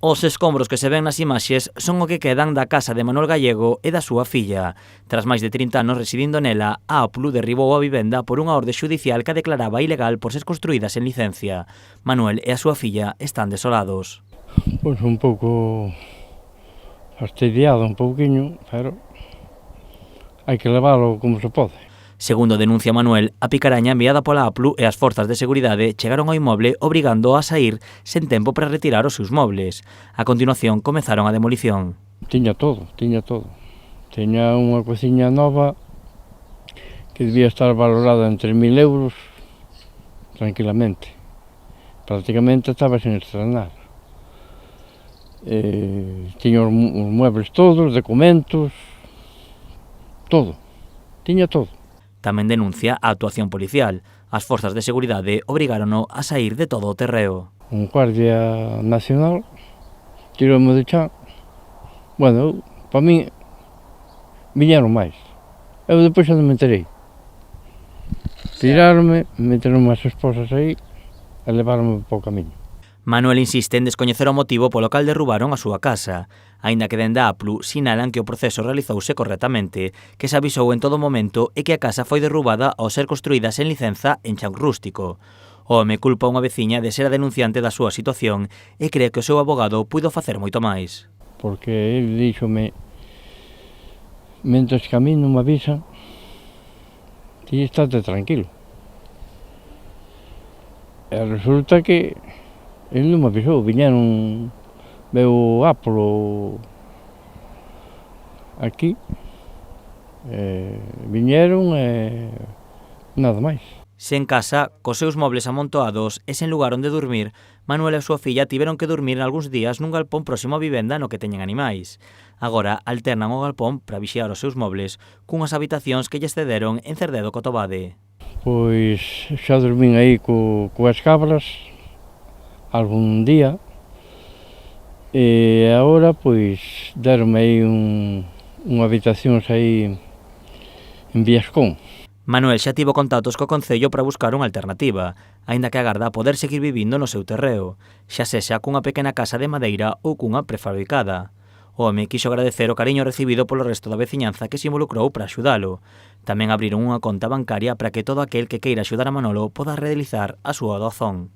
Os escombros que se ven nas imaxes son o que quedan da casa de Manuel Gallego e da súa filla. Tras máis de 30 anos residindo nela, a APLU derribou a vivenda por unha orde xudicial que a declaraba ilegal por ser construídas en licencia. Manuel e a súa filla están desolados. Pois un pouco fastidiado, un pouquiño, pero hai que leválo como se pode. Segundo denuncia Manuel, a picaraña enviada pola APLU e as forzas de seguridade chegaron ao inmoble obrigando a sair sen tempo para retirar os seus mobles. A continuación comezaron a demolición. Tiña todo. Tiña unha cociña nova que debía estar valorada en 3.000 euros tranquilamente. Prácticamente estaba sen estrenar. Tiña os muebles todos, documentos, todo. Tiña todo. Tamén denuncia a actuación policial. As forzas de seguridade obrigárono a sair de todo o terreo. Un guardia nacional tiroume de chan. Bueno, para min, viñeron máis. Eu depois xa non me enterei. Tiráronme, meteron as esposas aí e leváronme para o camiño. Manuel insiste en descoñecer o motivo polo cal derrubaron a súa casa, aínda que dende a APLU sinalan que o proceso realizouse correctamente, que se avisou en todo momento e que a casa foi derrubada ao ser construída sen licenza en chan rústico. O home culpa unha veciña de ser a denunciante da súa situación e cree que o seu abogado puido facer moito máis. Porque ele díxome, mentres que a mí non me avisan, ti estate tranquilo. E resulta que ele non me avisou, viñeron, veu Apolo aquí, viñeron e nada máis. Sen casa, cos seus mobles amontoados e sen lugar onde dormir, Manuel e a súa filla tiveron que dormir algúns días nun galpón próximo á vivenda no que teñen animais. Agora alternan o galpón para vixiar os seus mobles cunhas habitacións que lles cederon en Cerdedo Cotobade. Pois xa dormín aí coas cabras algún día e agora pois deronme aí unha habitación aí en Viascón. Manuel xa tivo contactos co Concello para buscar unha alternativa, aínda que agarda poder seguir vivindo no seu terreo, xa sexa cunha pequena casa de madeira ou cunha prefabricada. O home quixo agradecer o cariño recibido polo resto da veciñanza que se involucrou para axudalo. Tamén abriron unha conta bancaria para que todo aquel que queira axudar a Manolo poda realizar a súa doazón.